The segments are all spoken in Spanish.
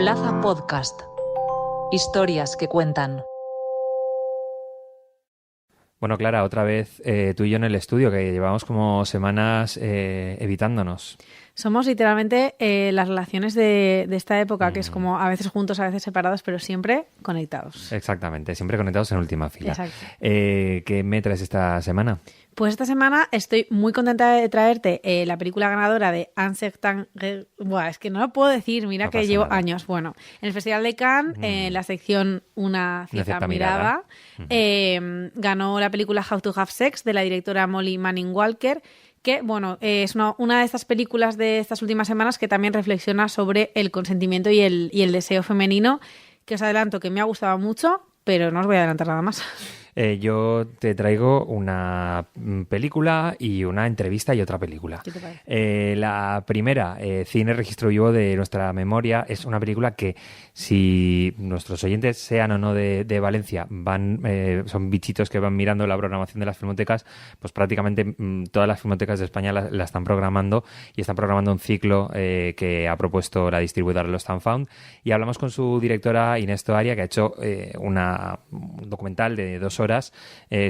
Plaza Podcast. Historias que cuentan. Bueno, Clara, otra vez tú y yo en el estudio, que llevamos como semanas evitándonos. Somos literalmente las relaciones de esta época, que es como a veces juntos, a veces separados, pero siempre conectados. Exactamente, siempre conectados en última fila. Exacto. ¿Qué me traes esta semana? Pues esta semana estoy muy contenta de traerte la película ganadora de Anse-Tan... Buah, es que no lo puedo decir, mira No que pasa llevo nada. años. Bueno, en el Festival de Cannes, en la sección Una cierta mirada, ganó la película How to Have Sex, de la directora Molly Manning Walker, que, bueno, es una de estas películas de estas últimas semanas que también reflexiona sobre el consentimiento y el deseo femenino, que os adelanto que me ha gustado mucho, pero no os voy a adelantar nada más. Yo te traigo una película y una entrevista y otra película. ¿Qué te parece? La primera, Cine Registro Vivo de nuestra memoria, es una película que, si nuestros oyentes sean o no de Valencia, son bichitos que van mirando la programación de las filmotecas, pues prácticamente todas las filmotecas de España la están programando, y están programando un ciclo que ha propuesto la distribuidora Lost and Found, y hablamos con su directora Inés Toaria, que ha hecho un documental de 2 horas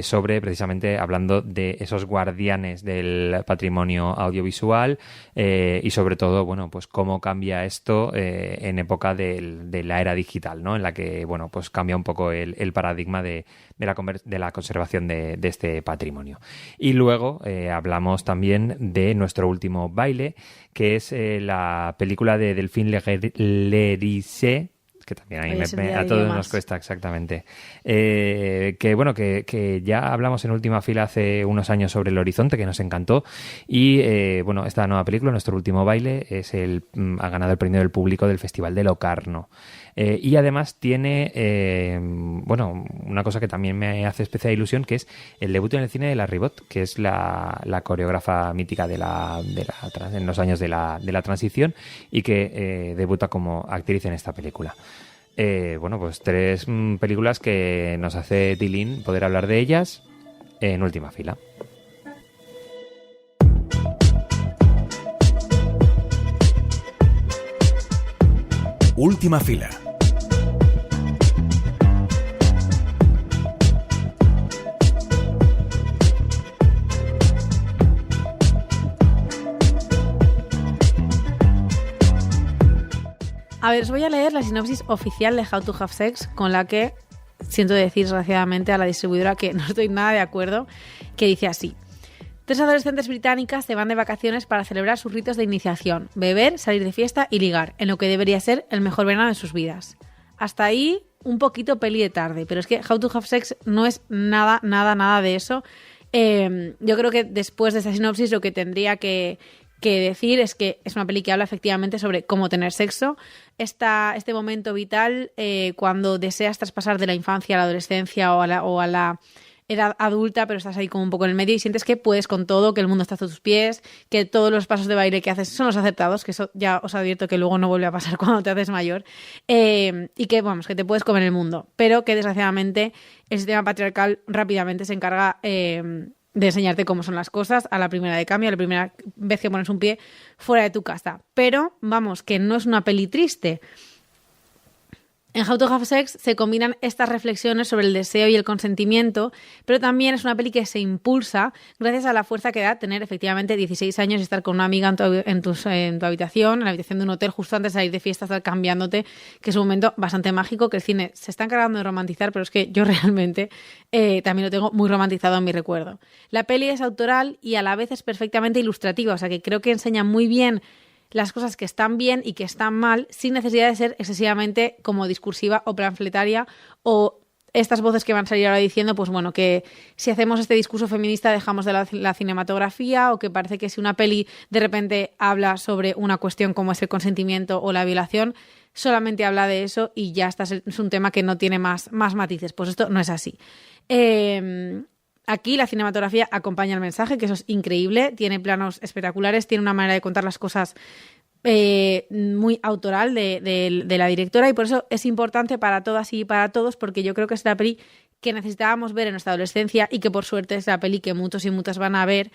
sobre, precisamente, hablando de esos guardianes del patrimonio audiovisual y sobre todo, bueno, pues cómo cambia esto en época de la era digital, ¿no? En la que, bueno, pues cambia un poco el paradigma de la conservación de este patrimonio. Y luego hablamos también de Nuestro último baile, que es la película de Delphine Lérisset, que también a todos nos cuesta, exactamente. Que ya hablamos en Última Fila hace unos años sobre El Horizonte, que nos encantó. Y esta nueva película, Nuestro último baile, ha ganado el premio del público del Festival de Locarno. Y además tiene una cosa que también me hace especial ilusión, que es el debut en el cine de la Ribot, que es la coreógrafa mítica en los años de la transición, y que debuta como actriz en esta película. Pues 3 películas que nos hace tilín poder hablar de ellas en Última Fila. Última Fila. A ver, os voy a leer la sinopsis oficial de How to Have Sex, con la que siento decir desgraciadamente a la distribuidora que no estoy nada de acuerdo, que dice así: 3 adolescentes británicas se van de vacaciones para celebrar sus ritos de iniciación, beber, salir de fiesta y ligar, en lo que debería ser el mejor verano de sus vidas. Hasta ahí un poquito peli de tarde, pero es que How to Have Sex no es nada de eso. Yo creo que después de esta sinopsis lo que tendría que decir es que es una peli que habla efectivamente sobre cómo tener sexo, este momento vital cuando deseas traspasar de la infancia a la adolescencia o a la edad adulta, pero estás ahí como un poco en el medio y sientes que puedes con todo, que el mundo está a tus pies, que todos los pasos de baile que haces son los acertados, que eso ya os advierto que luego no vuelve a pasar cuando te haces mayor, y que, que te puedes comer el mundo, pero que desgraciadamente el sistema patriarcal rápidamente se encarga de enseñarte cómo son las cosas a la primera de cambio, a la primera vez que pones un pie fuera de tu casa. Pero, que no es una peli triste. En How to Have Sex se combinan estas reflexiones sobre el deseo y el consentimiento, pero también es una peli que se impulsa gracias a la fuerza que da tener efectivamente 16 años y estar con una amiga en tu habitación, en la habitación de un hotel, justo antes de salir de fiesta, estar cambiándote, que es un momento bastante mágico que el cine se está encargando de romantizar, pero es que yo realmente también lo tengo muy romantizado en mi recuerdo. La peli es autoral y a la vez es perfectamente ilustrativa, o sea que creo que enseña muy bien las cosas que están bien y que están mal, sin necesidad de ser excesivamente como discursiva o panfletaria, o estas voces que van a salir ahora diciendo, que si hacemos este discurso feminista dejamos de la cinematografía, o que parece que si una peli de repente habla sobre una cuestión como es el consentimiento o la violación, solamente habla de eso y ya está, es un tema que no tiene más matices. Pues esto no es así. Aquí la cinematografía acompaña el mensaje, que eso es increíble, tiene planos espectaculares, tiene una manera de contar las cosas muy autoral de la directora, y por eso es importante para todas y para todos, porque yo creo que es la peli que necesitábamos ver en nuestra adolescencia y que por suerte es la peli que muchos y muchas van a ver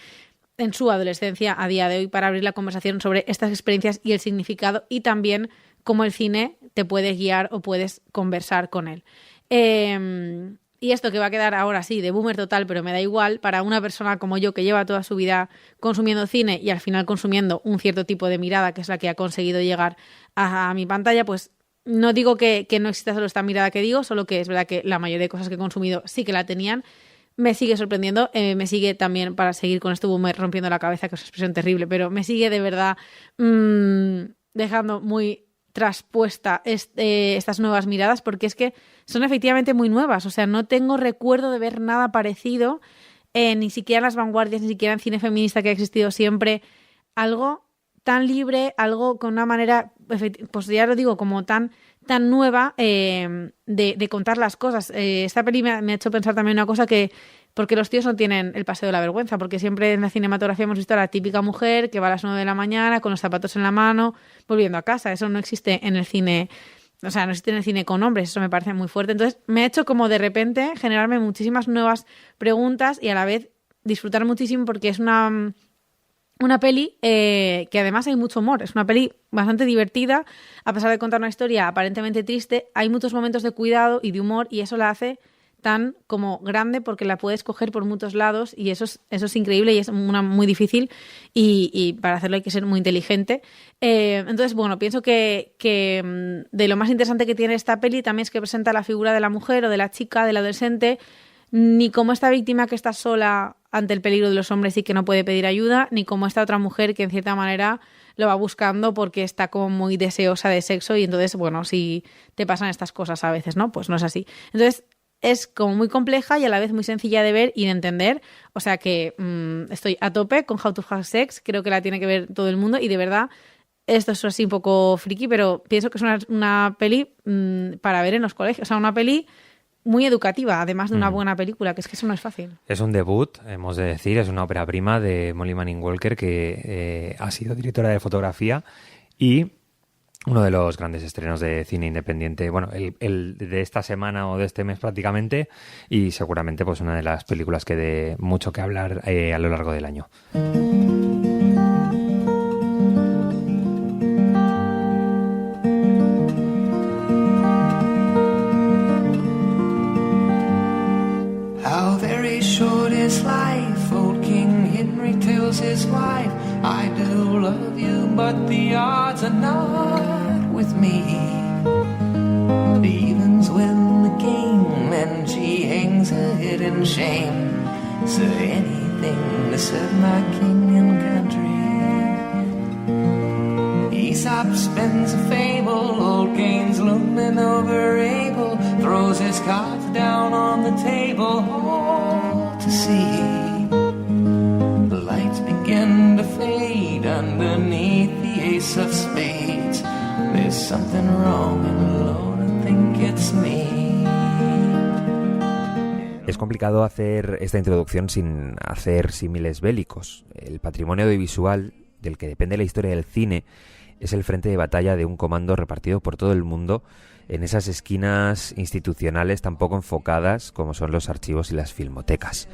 en su adolescencia a día de hoy para abrir la conversación sobre estas experiencias y el significado y también cómo el cine te puede guiar o puedes conversar con él. Y esto que va a quedar ahora sí de boomer total, pero me da igual, para una persona como yo que lleva toda su vida consumiendo cine y al final consumiendo un cierto tipo de mirada, que es la que ha conseguido llegar a mi pantalla, pues no digo que no exista solo esta mirada que digo, solo que es verdad que la mayoría de cosas que he consumido sí que la tenían. Me sigue sorprendiendo, me sigue también, para seguir con este boomer rompiendo la cabeza, que es una expresión terrible, pero me sigue de verdad dejando muy traspuesta estas nuevas miradas, porque es que son efectivamente muy nuevas. O sea, no tengo recuerdo de ver nada parecido, ni siquiera en las vanguardias, ni siquiera en cine feminista que ha existido siempre. Algo tan libre, algo con una manera, pues ya lo digo, como tan nueva de contar las cosas. Esta peli me ha hecho pensar también una cosa que, porque los tíos no tienen el paseo de la vergüenza, porque siempre en la cinematografía hemos visto a la típica mujer que va a las 9 de la mañana con los zapatos en la mano, volviendo a casa. Eso no existe en el cine, o sea, no existe en el cine con hombres, eso me parece muy fuerte. Entonces me ha hecho como de repente generarme muchísimas nuevas preguntas y a la vez disfrutar muchísimo porque es una peli que además hay mucho humor. Es una peli bastante divertida, a pesar de contar una historia aparentemente triste. Hay muchos momentos de cuidado y de humor y eso la hace tan como grande porque la puedes coger por muchos lados y eso es increíble y es muy difícil y para hacerlo hay que ser muy inteligente. Entonces, bueno, pienso que de lo más interesante que tiene esta peli también es que presenta la figura de la mujer o de la chica, del adolescente, ni como esta víctima que está sola ante el peligro de los hombres y que no puede pedir ayuda, ni como esta otra mujer que en cierta manera lo va buscando porque está como muy deseosa de sexo y entonces, bueno, si te pasan estas cosas a veces, ¿no? Pues no es así. Entonces, es como muy compleja y a la vez muy sencilla de ver y de entender. O sea que estoy a tope con How to Have Sex, creo que la tiene que ver todo el mundo y de verdad, esto es así un poco friki, pero pienso que es una peli para ver en los colegios, o sea, una peli muy educativa, además de una buena película, que es que eso no es fácil. Es un debut, hemos de decir, es una ópera prima de Molly Manning Walker, que ha sido directora de fotografía y uno de los grandes estrenos de cine independiente, bueno, el de esta semana o de este mes prácticamente, y seguramente pues una de las películas que dé mucho que hablar a lo largo del año. How very short is life, old King Henry tells his wife, I do love you, but the odds are not with me. The evens win the game, and she hangs her head in shame. So anything to serve my king and country. Aesop spins a fable, old Cain's looming over Abel, throws his cards down on the table, all to see. The lights begin to fade underneath the ace of spades. There's something wrong and Lord, I think it's me. Es complicado hacer esta introducción sin hacer símiles bélicos. El patrimonio audiovisual del que depende la historia del cine es el frente de batalla de un comando repartido por todo el mundo en esas esquinas institucionales tan poco enfocadas como son los archivos y las filmotecas.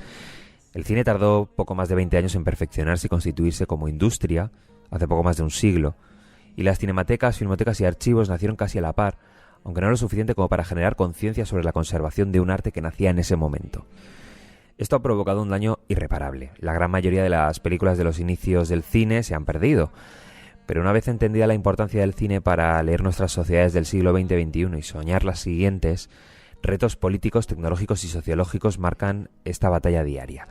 El cine tardó poco más de 20 años en perfeccionarse y constituirse como industria, hace poco más de un siglo, y las cinematecas, filmotecas y archivos nacieron casi a la par, aunque no lo suficiente como para generar conciencia sobre la conservación de un arte que nacía en ese momento. Esto ha provocado un daño irreparable. La gran mayoría de las películas de los inicios del cine se han perdido. Pero una vez entendida la importancia del cine para leer nuestras sociedades del siglo XX-XXI y soñar las siguientes, retos políticos, tecnológicos y sociológicos marcan esta batalla diaria.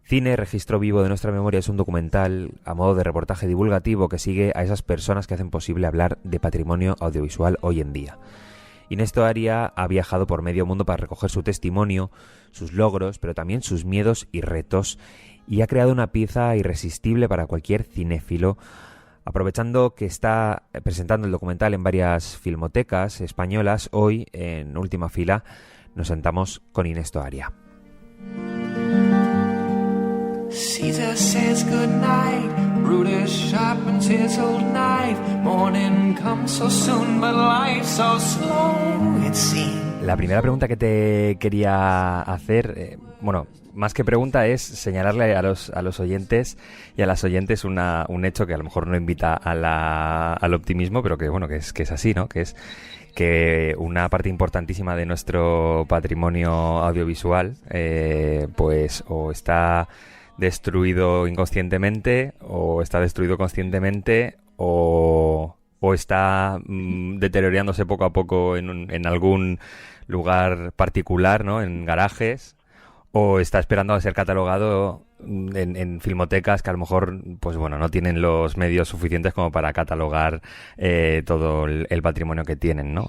Cine, registro vivo de nuestra memoria, es un documental a modo de reportaje divulgativo que sigue a esas personas que hacen posible hablar de patrimonio audiovisual hoy en día. Inés Toaria ha viajado por medio mundo para recoger su testimonio, sus logros, pero también sus miedos y retos, y ha creado una pieza irresistible para cualquier cinéfilo. Aprovechando que está presentando el documental en varias filmotecas españolas, hoy, en Última Fila, nos sentamos con Inés Toaria. Caesar says good night, Brutus sharpens his old knife. Morning comes so soon, but life so slow it seems. La primera pregunta que te quería hacer, más que pregunta es señalarle a los oyentes y a las oyentes un hecho que a lo mejor no invita al optimismo, pero que bueno, que es así, ¿no? Que es que una parte importantísima de nuestro patrimonio audiovisual, pues o está destruido inconscientemente, o está destruido conscientemente, o está deteriorándose poco a poco en algún lugar particular, ¿no? En garajes, o está esperando a ser catalogado en filmotecas que a lo mejor, pues bueno, no tienen los medios suficientes como para catalogar todo el patrimonio que tienen, ¿no?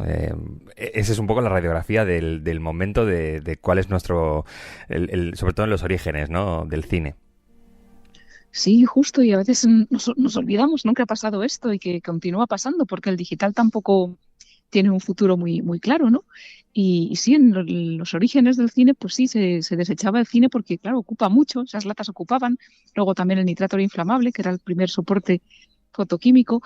Esa es un poco la radiografía del momento de cuál es nuestro, sobre todo en los orígenes, ¿no? Del cine. Sí, justo, y a veces nos olvidamos, ¿no? Que ha pasado esto y que continúa pasando, porque el digital tampoco tiene un futuro muy, muy claro, ¿no? Y sí, en los orígenes del cine, pues sí, se desechaba el cine porque, claro, ocupa mucho, esas latas ocupaban. Luego también el nitrato era inflamable, que era el primer soporte fotoquímico,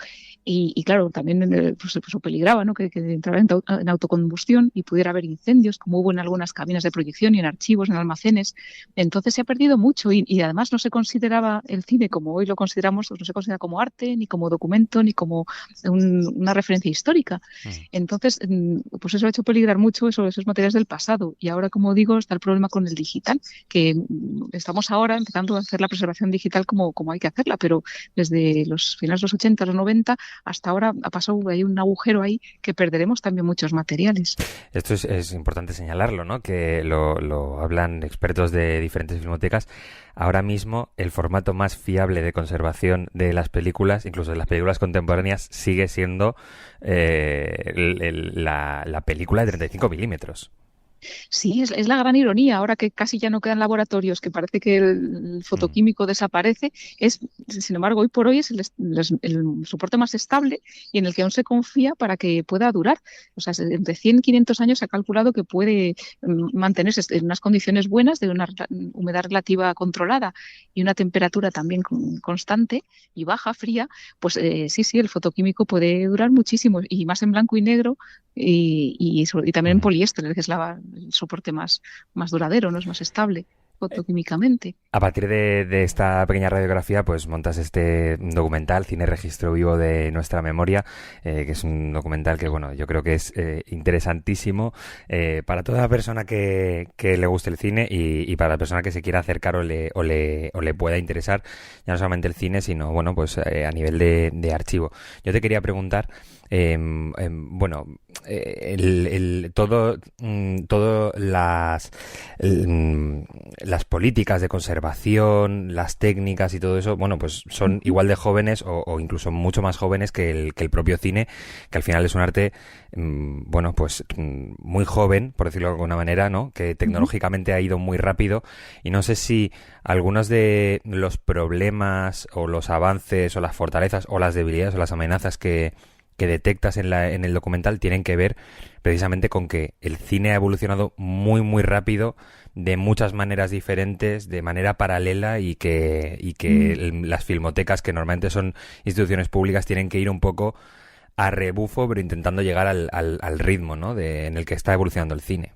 y claro, también pues peligraba, ¿no? Que entrara en autocombustión y pudiera haber incendios, como hubo en algunas cabinas de proyección y en archivos, en almacenes. Entonces se ha perdido mucho y además no se consideraba el cine como hoy lo consideramos, no se considera como arte, ni como documento, ni como una referencia histórica. Entonces, pues eso ha hecho peligrar mucho esos materiales del pasado. Y ahora, como digo, está el problema con el digital, que estamos ahora empezando a hacer la preservación digital como hay que hacerla, pero desde los finales de los 80, los 90, hasta ahora ha pasado, hay un agujero ahí que perderemos también muchos materiales. Esto es importante señalarlo, ¿no? Que lo hablan expertos de diferentes filmotecas. Ahora mismo el formato más fiable de conservación de las películas, incluso de las películas contemporáneas, sigue siendo la película de 35 milímetros. Sí, es la gran ironía. Ahora que casi ya no quedan laboratorios, que parece que el fotoquímico desaparece, sin embargo, hoy por hoy es el soporte más estable y en el que aún se confía para que pueda durar. O sea, entre 100 y 500 años se ha calculado que puede mantenerse en unas condiciones buenas, de una humedad relativa controlada y una temperatura también constante y baja, fría. Pues sí, el fotoquímico puede durar muchísimo, y más en blanco y negro, y también en poliéster, que es el soporte más duradero, no es más estable fotoquímicamente. A partir de esta pequeña radiografía, pues montas este documental, Cine Registro Vivo de Nuestra Memoria, que es un documental que, bueno, yo creo que es interesantísimo para toda persona que le guste el cine y para la persona que se quiera acercar o le pueda interesar, ya no solamente el cine, sino, bueno, pues a nivel de archivo. Yo te quería preguntar, bueno, todo las políticas de conservación, las técnicas y todo eso, bueno, pues son igual de jóvenes o incluso mucho más jóvenes que el propio cine, que al final es un arte, bueno, pues muy joven, por decirlo de alguna manera, ¿no? Que tecnológicamente ha ido muy rápido, y no sé si algunos de los problemas o los avances o las fortalezas o las debilidades o las amenazas que detectas en el documental tienen que ver precisamente con que el cine ha evolucionado muy, muy rápido, de muchas maneras diferentes, de manera paralela, y que las filmotecas, que normalmente son instituciones públicas, tienen que ir un poco a rebufo, pero intentando llegar al ritmo, ¿no? en el que está evolucionando el cine.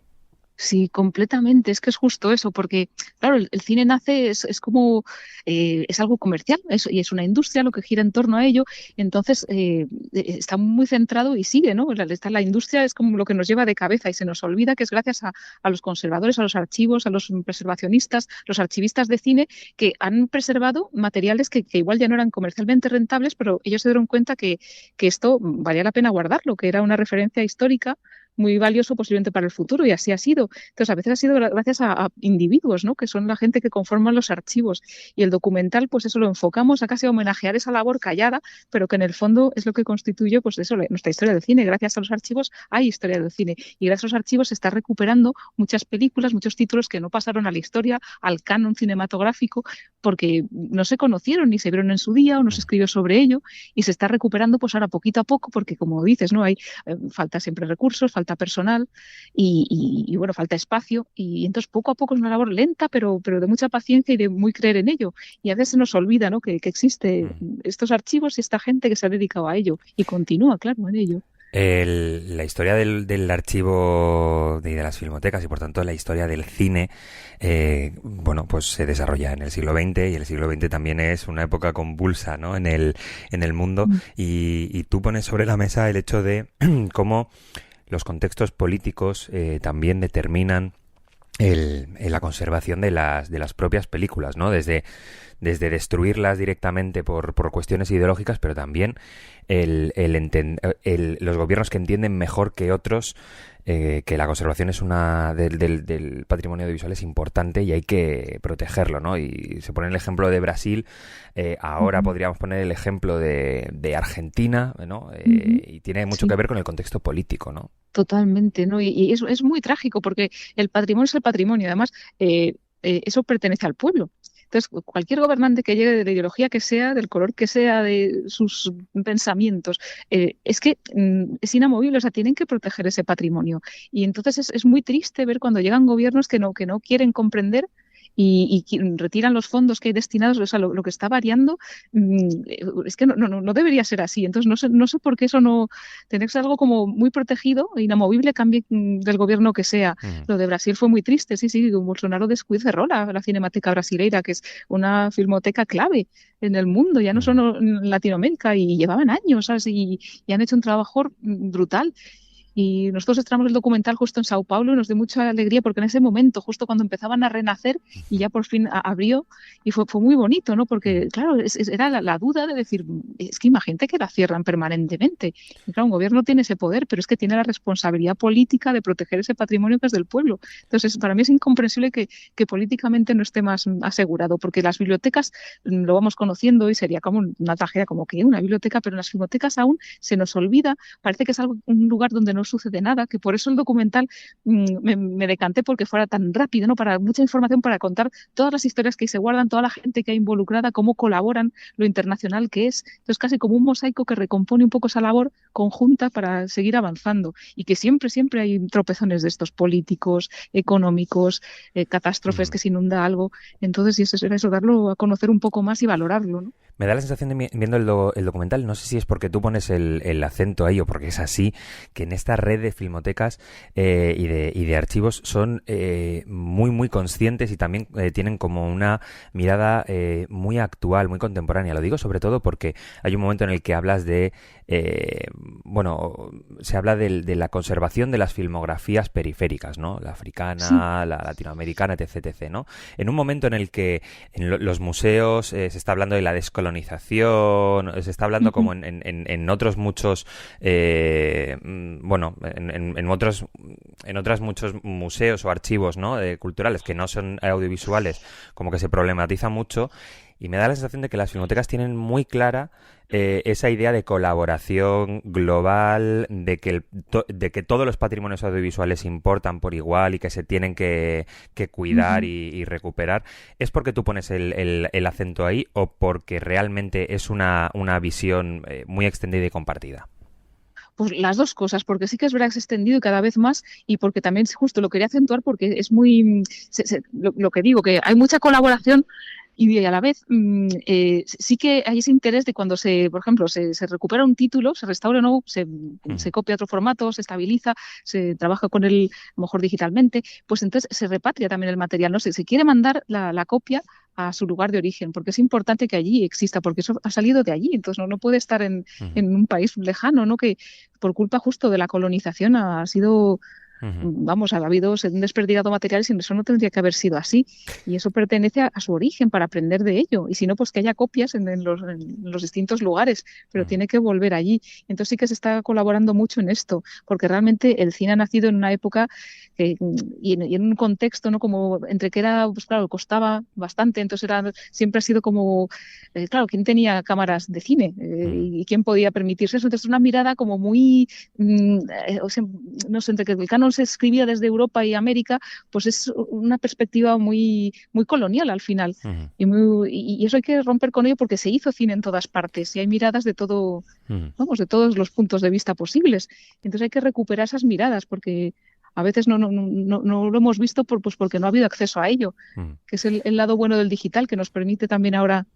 Sí, completamente. Es que es justo eso, porque, claro, el cine nace, es como, es algo comercial, y es una industria lo que gira en torno a ello. Entonces, está muy centrado y sigue, ¿no? La industria es como lo que nos lleva de cabeza, y se nos olvida que es gracias a los conservadores, a los archivos, a los preservacionistas, los archivistas de cine, que han preservado materiales que igual ya no eran comercialmente rentables, pero ellos se dieron cuenta que esto valía la pena guardarlo, que era una referencia histórica muy valioso posiblemente para el futuro, y así ha sido. Entonces, a veces ha sido gracias a individuos, ¿no? Que son la gente que conforman los archivos, y el documental, pues eso lo enfocamos a casi homenajear esa labor callada, pero que en el fondo es lo que constituye, pues eso, nuestra historia del cine. Gracias a los archivos hay historia del cine, y gracias a los archivos se está recuperando muchas películas, muchos títulos que no pasaron a la historia, al canon cinematográfico, porque no se conocieron ni se vieron en su día o no se escribió sobre ello, y se está recuperando pues ahora poquito a poco, porque como dices, ¿no? Hay falta siempre recursos, falta personal y bueno, falta espacio, y entonces poco a poco es una labor lenta, pero de mucha paciencia y de muy creer en ello, y a veces se nos olvida, ¿no? que existe estos archivos y esta gente que se ha dedicado a ello y continúa, claro, en ello. La historia del archivo y de las filmotecas y por tanto la historia del cine, bueno, pues se desarrolla en el siglo XX y el siglo XX también es una época convulsa, ¿no? en el mundo y tú pones sobre la mesa el hecho de cómo los contextos políticos también determinan la conservación de las propias películas, ¿no? Desde destruirlas directamente por cuestiones ideológicas, pero también los gobiernos que entienden mejor que otros que la conservación es del patrimonio audiovisual es importante y hay que protegerlo, ¿no? Y se pone el ejemplo de Brasil, ahora podríamos poner el ejemplo de Argentina, ¿no? Y tiene mucho que ver con el contexto político, ¿no? Totalmente, ¿no? Y es muy trágico porque el patrimonio es el patrimonio. Además, eso pertenece al pueblo. Entonces, cualquier gobernante que llegue de la ideología que sea, del color que sea, de sus pensamientos, es que es inamovible, o sea, tienen que proteger ese patrimonio. Y entonces es muy triste ver cuando llegan gobiernos que no quieren comprender y retiran los fondos que hay destinados, o sea, lo que está variando es que no debería ser así. Entonces, no sé por qué eso no tiene que ser algo como muy protegido, inamovible, cambie del gobierno que sea. Lo de Brasil fue muy triste, sí, Bolsonaro cerró la Cinemateca Brasileira, que es una filmoteca clave en el mundo, ya no solo en Latinoamérica, y llevaban años, ¿sabes? Y han hecho un trabajo brutal. Y nosotros estrenamos el documental justo en Sao Paulo y nos dio mucha alegría porque en ese momento, justo cuando empezaban a renacer y ya por fin abrió, y fue muy bonito, ¿no? Porque, claro, era la duda de decir, es que imagínate que la cierran permanentemente. Y claro, un gobierno tiene ese poder, pero es que tiene la responsabilidad política de proteger ese patrimonio que es del pueblo. Entonces, para mí es incomprensible que políticamente no esté más asegurado, porque las bibliotecas lo vamos conociendo y sería como una tragedia, como que una biblioteca, pero en las bibliotecas aún se nos olvida, parece que es un lugar donde no sucede nada, que por eso el documental me decanté porque fuera tan rápido, ¿no? Para mucha información, para contar todas las historias que se guardan, toda la gente que hay involucrada, cómo colaboran, lo internacional que es. Entonces, casi como un mosaico que recompone un poco esa labor conjunta para seguir avanzando y que siempre hay tropezones de estos políticos, económicos, catástrofes, que se inunda algo. Entonces, y eso, darlo a conocer un poco más y valorarlo, ¿no? Me da la sensación viendo el documental, no sé si es porque tú pones el acento ahí o porque es así, que en esta red de filmotecas y de archivos son muy conscientes y también tienen como una mirada muy actual, muy contemporánea. Lo digo sobre todo porque hay un momento en el que hablas se habla de la conservación de las filmografías periféricas, ¿no? La africana, la latinoamericana, etc., ¿no? En un momento en el que en los museos se está hablando de la descolonización, se está hablando como en otros muchos en otros muchos museos o archivos, ¿no? Culturales que no son audiovisuales, como que se problematiza mucho. Y me da la sensación de que las filmotecas tienen muy clara esa idea de colaboración global, de que todos los patrimonios audiovisuales importan por igual y que se tienen que cuidar y recuperar. ¿Es porque tú pones el acento ahí o porque realmente es una visión muy extendida y compartida? Pues las dos cosas, porque sí que es verdad que se ha extendido cada vez más y porque también justo lo quería acentuar porque es muy, lo que digo, que hay mucha colaboración. Y a la vez sí que hay ese interés de cuando por ejemplo, se recupera un título, se restaura o no, se copia otro formato, se estabiliza, se trabaja con él a lo mejor digitalmente, pues entonces se repatria también el material, ¿no? Se quiere mandar la copia a su lugar de origen, porque es importante que allí exista, porque eso ha salido de allí, entonces no puede estar en un país lejano, ¿no? Que por culpa justo de la colonización ha sido... Vamos, ha habido un desperdigado material y eso no tendría que haber sido así. Y eso pertenece a su origen para aprender de ello. Y si no, pues que haya copias en los distintos lugares, pero tiene que volver allí. Entonces sí que se está colaborando mucho en esto, porque realmente el cine ha nacido en una época y en un contexto, ¿no? Como entre que era, pues claro, costaba bastante, entonces siempre ha sido como, claro, ¿quién tenía cámaras de cine? ¿Y quién podía permitirse eso? Entonces una mirada como muy, no sé, entre que el canon se escribía desde Europa y América, pues es una perspectiva muy colonial al final. Y eso hay que romper con ello porque se hizo cine en todas partes y hay miradas de de todos los puntos de vista posibles. Entonces hay que recuperar esas miradas porque a veces no lo hemos visto pues porque no ha habido acceso a ello, que es el lado bueno del digital que nos permite también ahora.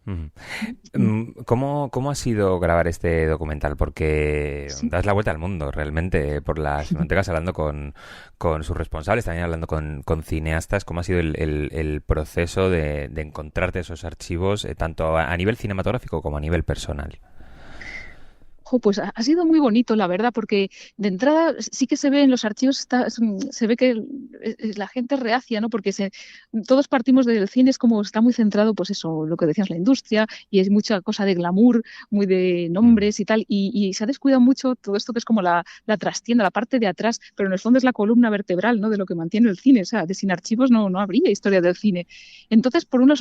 ¿Cómo ha sido grabar este documental? Porque das la vuelta al mundo realmente por las filmotecas hablando con sus responsables, también hablando con cineastas. ¿Cómo ha sido el proceso de encontrarte esos archivos, tanto a nivel cinematográfico como a nivel personal? Pues ha sido muy bonito, la verdad, porque de entrada sí que se ve en los archivos, se ve que la gente es reacia, ¿no? Porque todos partimos del cine, es como está muy centrado, pues eso, lo que decías, la industria, y es mucha cosa de glamour, muy de nombres y tal, y se ha descuidado mucho todo esto que es como la trastienda, la parte de atrás, pero en el fondo es la columna vertebral, ¿no? De lo que mantiene el cine, o sea, sin archivos no habría historia del cine. Entonces, por uno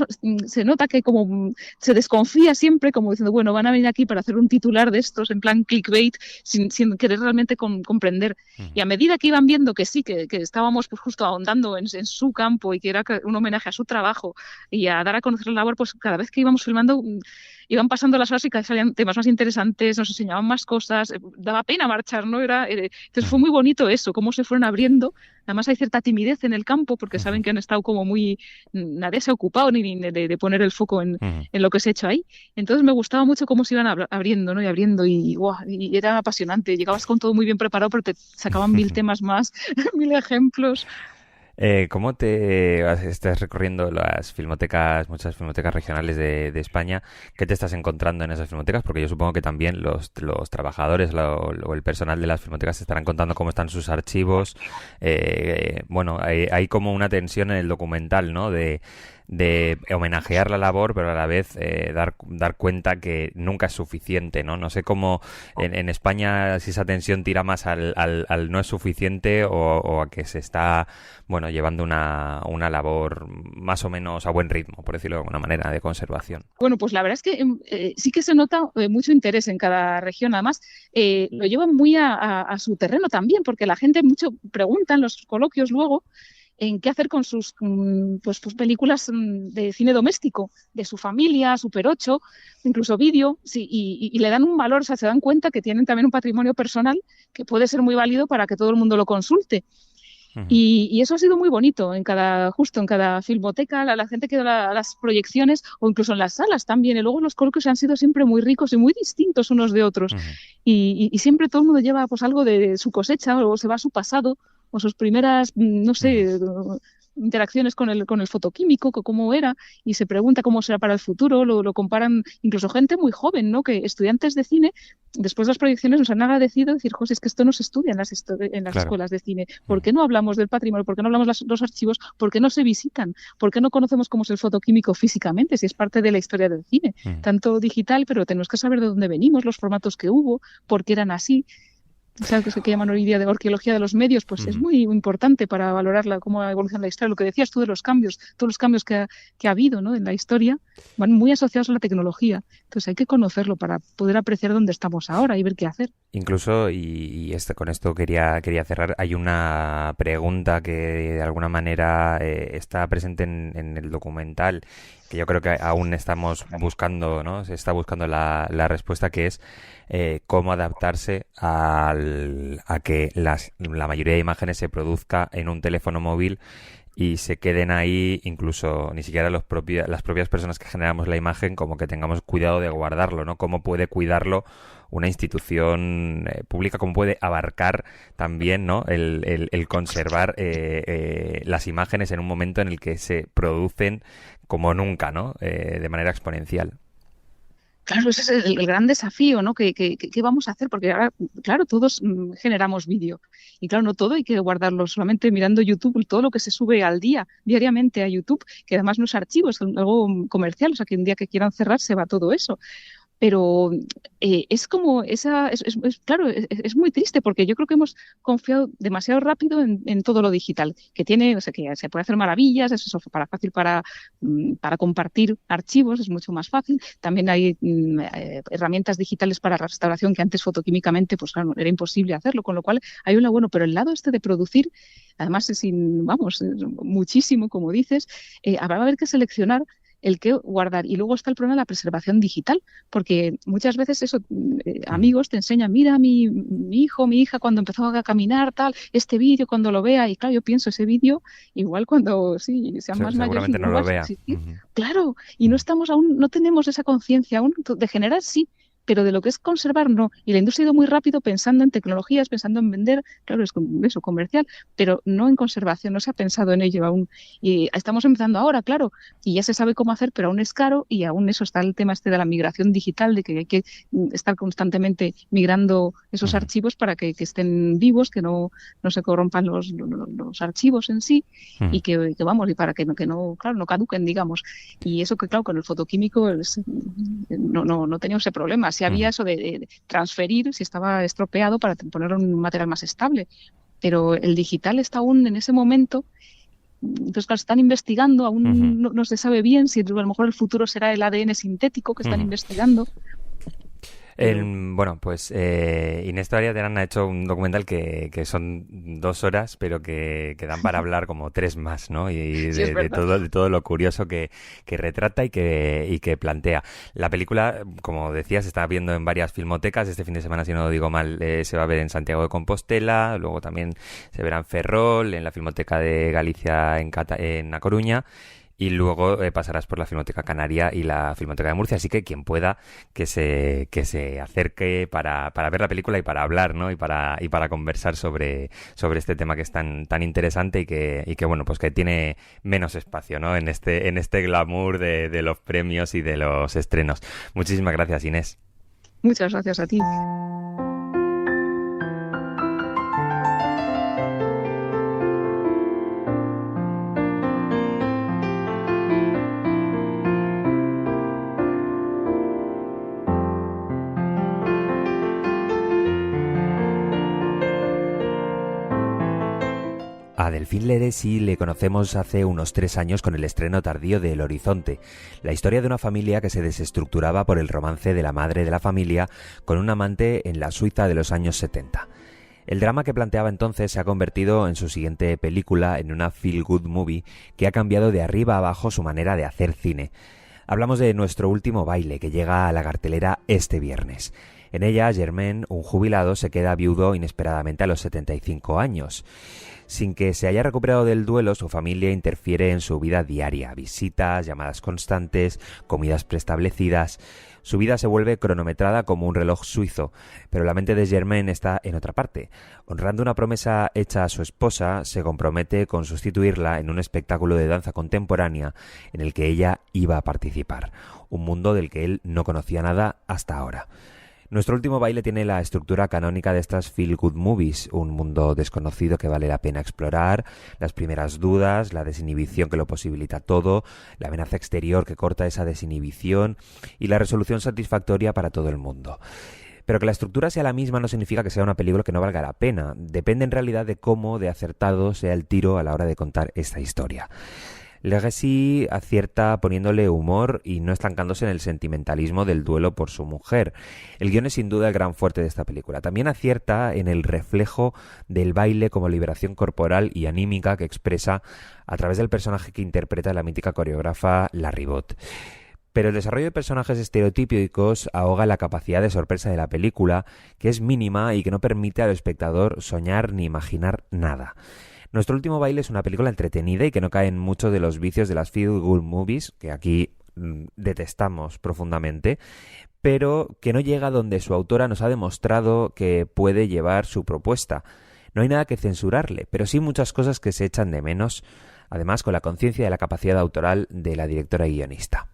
se nota que como se desconfía siempre, como diciendo, bueno, van a venir aquí para hacer un titular de estos, en plan clickbait, sin querer realmente comprender. Y a medida que iban viendo que sí, que estábamos pues justo ahondando en su campo y que era un homenaje a su trabajo y a dar a conocer la labor, pues cada vez que íbamos filmando iban pasando las horas y cada vez salían temas más interesantes, nos enseñaban más cosas, daba pena marchar, ¿no? Entonces fue muy bonito eso, cómo se fueron abriendo. Además hay cierta timidez en el campo porque saben que han estado como nadie se ha ocupado ni de poner el foco en lo que se ha hecho ahí. Entonces me gustaba mucho cómo se iban abriendo, ¿no? Y abriendo y era apasionante. Llegabas con todo muy bien preparado pero te sacaban 1000 temas más, 1000 ejemplos. ¿Cómo te estás recorriendo las filmotecas, muchas filmotecas regionales de España? ¿Qué te estás encontrando en esas filmotecas? Porque yo supongo que también los trabajadores o el personal de las filmotecas te estarán contando cómo están sus archivos. Bueno, hay como una tensión en el documental, ¿no? De homenajear la labor, pero a la vez dar cuenta que nunca es suficiente, ¿no? No sé cómo en España si esa tensión tira más al no es suficiente o a que se está, bueno, llevando una labor más o menos a buen ritmo, por decirlo de alguna manera, de conservación. Bueno, pues la verdad es que sí que se nota mucho interés en cada región. Además, lo llevan muy a su terreno también, porque la gente mucho pregunta en los coloquios luego en qué hacer con sus pues películas de cine doméstico, de su familia, Super 8, incluso vídeo, sí, y le dan un valor, o sea, se dan cuenta que tienen también un patrimonio personal que puede ser muy válido para que todo el mundo lo consulte. Y eso ha sido muy bonito en cada filmoteca, la gente que da a las proyecciones o incluso en las salas también. Y luego los coloquios han sido siempre muy ricos y muy distintos unos de otros. Y siempre todo el mundo lleva pues algo de su cosecha o se va a su pasado o sus primeras, no sé, interacciones con el fotoquímico, cómo era, y se pregunta cómo será para el futuro, lo comparan incluso gente muy joven, ¿no? Que estudiantes de cine, después de las proyecciones nos han agradecido decir, José, es que esto no se estudia en las escuelas de cine. ¿Por qué no hablamos del patrimonio? ¿Por qué no hablamos los archivos? ¿Por qué no se visitan? ¿Por qué no conocemos cómo es el fotoquímico físicamente, si es parte de la historia del cine? Tanto digital, pero tenemos que saber de dónde venimos, los formatos que hubo, por qué eran así. O sea, que llaman hoy día de arqueología de los medios, pues es muy importante para valorar cómo ha evolucionado la historia. Lo que decías tú de los cambios, todos los cambios que ha habido, ¿no? En la historia, van muy asociados a la tecnología. Entonces hay que conocerlo para poder apreciar dónde estamos ahora y ver qué hacer. Incluso, con esto quería cerrar, hay una pregunta que de alguna manera está presente en el documental, que yo creo que aún estamos buscando, ¿no? Se está buscando la respuesta, que es cómo adaptarse a que la mayoría de imágenes se produzca en un teléfono móvil y se queden ahí, incluso ni siquiera las propias personas que generamos la imagen, como que tengamos cuidado de guardarlo, ¿no? ¿Cómo puede cuidarlo una institución pública? ¿Cómo puede abarcar también, ¿no? el conservar las imágenes en un momento en el que se producen como nunca, ¿no? De manera exponencial. Claro, ese es el gran desafío, ¿no? ¿Qué vamos a hacer? Porque ahora, claro, todos generamos vídeo. Y claro, no todo hay que guardarlo solamente mirando YouTube, todo lo que se sube diariamente a YouTube, que además no es archivo, es algo comercial, o sea que un día que quieran cerrar se va todo eso. Pero es como claro, es muy triste porque yo creo que hemos confiado demasiado rápido en todo lo digital, que tiene, o sea, que se puede hacer maravillas, es fácil para compartir archivos, es mucho más fácil. También hay herramientas digitales para la restauración que antes fotoquímicamente, pues claro, era imposible hacerlo, con lo cual hay un lado bueno, pero el lado de producir, además muchísimo, como dices, habrá que seleccionar el que guardar. Y luego está el problema de la preservación digital, porque muchas veces eso, amigos te enseñan, mira mi hijo, mi hija cuando empezó a caminar, tal, este vídeo cuando lo vea, y claro, yo pienso ese vídeo, igual cuando sean más mayores, seguramente no lo vea. Claro, y no tenemos esa conciencia aún, de generar sí, pero de lo que es conservar no. Y la industria ha ido muy rápido pensando en tecnologías, pensando en vender, claro, es eso, comercial, pero no en conservación, no se ha pensado en ello aún. Y estamos empezando ahora, claro, y ya se sabe cómo hacer, pero aún es caro, y aún eso está el tema de la migración digital, de que hay que estar constantemente migrando esos archivos para que estén vivos, que no se corrompan los archivos en sí, y que vamos, y para que no caduquen, digamos. Y eso que claro, con el fotoquímico no tenía ese problema. Si había eso de transferir, si estaba estropeado, para poner un material más estable. Pero el digital está aún en ese momento. Entonces, claro, están investigando, aún no se sabe bien si a lo mejor el futuro será el ADN sintético que están investigando. Bueno, pues Inés Tovaría Terán ha hecho un documental que son 2 horas, pero que dan para hablar como 3 más, ¿no? Y de todo lo curioso que retrata y que plantea. La película, como decías, se está viendo en varias filmotecas. Este fin de semana, si no lo digo mal, se va a ver en Santiago de Compostela, luego también se verá en Ferrol, en la Filmoteca de Galicia en A Coruña. Y luego pasarás por la Filmoteca Canaria y la Filmoteca de Murcia. Así que quien pueda que se acerque para ver la película y para hablar, ¿no? Y para conversar sobre este tema que es tan interesante y que bueno, pues que tiene menos espacio, ¿no? En este glamour de los premios y de los estrenos. Muchísimas gracias, Inés. Muchas gracias a ti. A Delfín Leresi le conocemos hace unos 3 años con el estreno tardío de El Horizonte, la historia de una familia que se desestructuraba por el romance de la madre de la familia con un amante en la Suiza de los años 70. El drama que planteaba entonces se ha convertido en su siguiente película en una feel-good movie que ha cambiado de arriba a abajo su manera de hacer cine. Hablamos de Nuestro último baile, que llega a la cartelera este viernes. En ella, Germain, un jubilado, se queda viudo inesperadamente a los 75 años. Sin que se haya recuperado del duelo, su familia interfiere en su vida diaria. Visitas, llamadas constantes, comidas preestablecidas. Su vida se vuelve cronometrada como un reloj suizo, pero la mente de Germain está en otra parte. Honrando una promesa hecha a su esposa, se compromete con sustituirla en un espectáculo de danza contemporánea en el que ella iba a participar. Un mundo del que él no conocía nada hasta ahora. Nuestro último baile tiene la estructura canónica de estas feel-good movies, un mundo desconocido que vale la pena explorar, las primeras dudas, la desinhibición que lo posibilita todo, la amenaza exterior que corta esa desinhibición y la resolución satisfactoria para todo el mundo. Pero que la estructura sea la misma no significa que sea una película que no valga la pena. Depende en realidad de cómo de acertado sea el tiro a la hora de contar esta historia. Legacy acierta poniéndole humor y no estancándose en el sentimentalismo del duelo por su mujer. El guión es sin duda el gran fuerte de esta película. También acierta en el reflejo del baile como liberación corporal y anímica que expresa a través del personaje que interpreta la mítica coreógrafa La Ribot. Pero el desarrollo de personajes estereotípicos ahoga la capacidad de sorpresa de la película, que es mínima y que no permite al espectador soñar ni imaginar nada. Nuestro último baile es una película entretenida y que no cae en muchos de los vicios de las feel-good movies, que aquí detestamos profundamente, pero que no llega donde su autora nos ha demostrado que puede llevar su propuesta. No hay nada que censurarle, pero sí muchas cosas que se echan de menos, además con la conciencia de la capacidad autoral de la directora y guionista.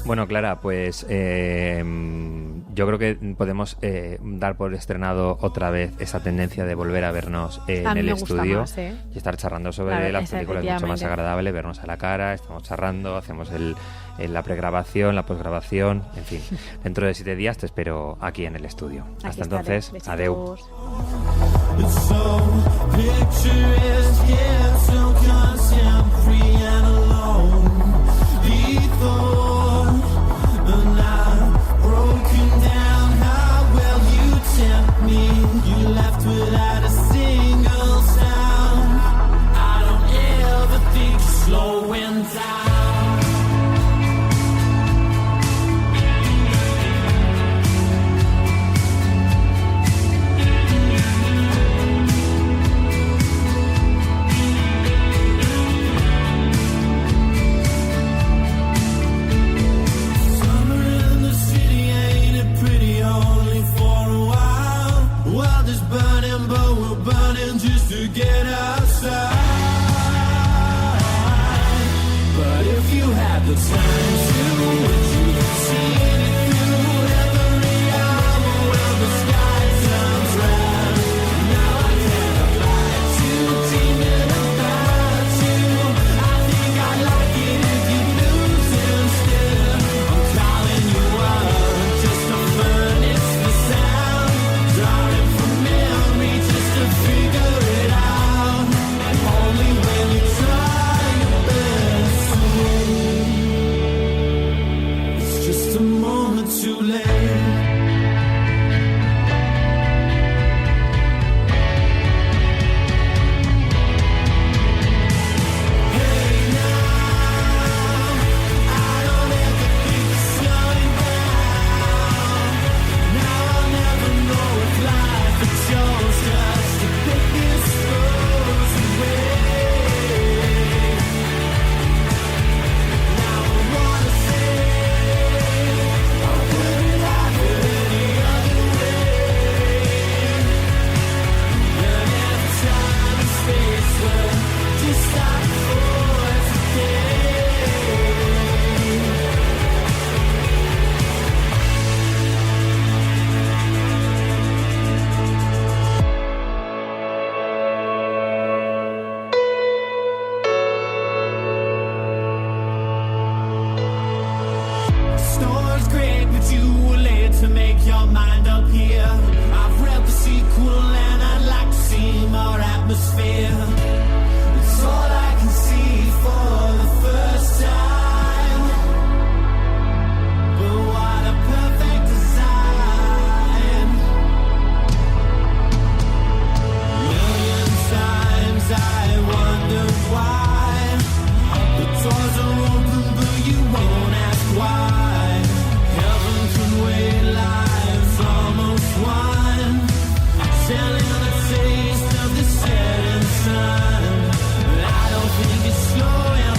Bueno, Clara, pues yo creo que podemos dar por estrenado otra vez esa tendencia de volver a vernos en A mí el me gusta estudio más, ¿eh? y estar charlando sobre Claro, las esa, películas. Es mucho más efectivamente. agradable vernos a la cara, estamos charrando, hacemos la pregrabación, la posgrabación, en fin. Dentro de 7 días te espero aquí en el estudio. Aquí Hasta estaré. entonces, Besitos. adeu. It's so picturesque, yeah, so contemporary and alone. Lethal, and I've broken down how well you tempt me. You left without a single sound. I don't ever think you're slowing down. Just to get outside. But if you had the time to, would you see it through every hour when the sky turns red? Now I can't abide to dreaming about you. I think I'd like it if you lose instead. I'm calling you up just to furnish the sound, drawing from memory just to figure it out. And only when you try your best, it's just a moment too late. Hey now, I don't ever think of slowing down. Now I'll never know if life it chose just to pick its rose away. Now I wanna say I wouldn't have it any other way. And if time and space were just stop for today. Story's great, but you were late to make your mind up here. I've read the sequel and I'd like to see more atmosphere. It's all I can see for the first time. But what a perfect design. Million times I wondered why the doors are open, but you won't ask why. Heaven can wait, lives almost won. Selling the taste of the setting sun. But I don't think it's slowing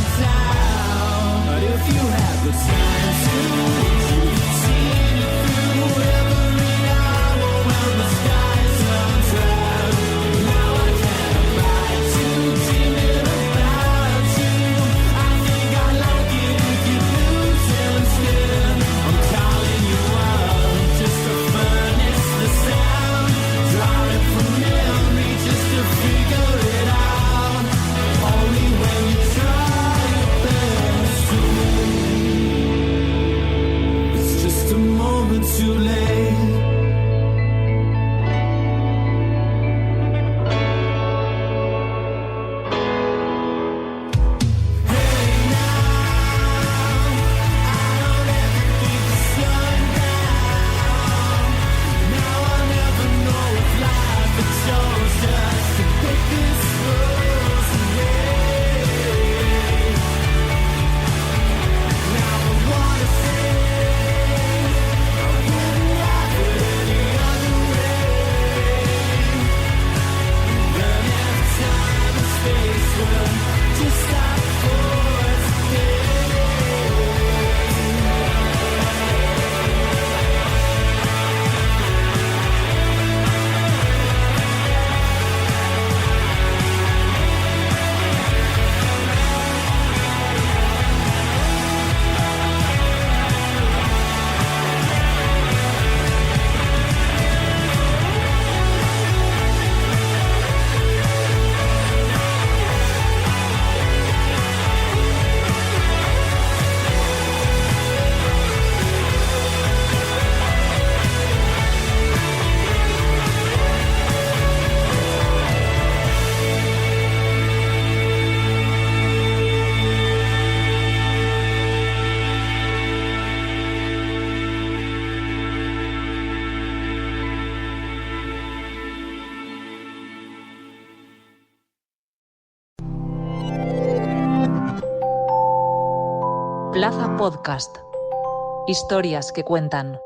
Plaza Podcast. Historias que cuentan.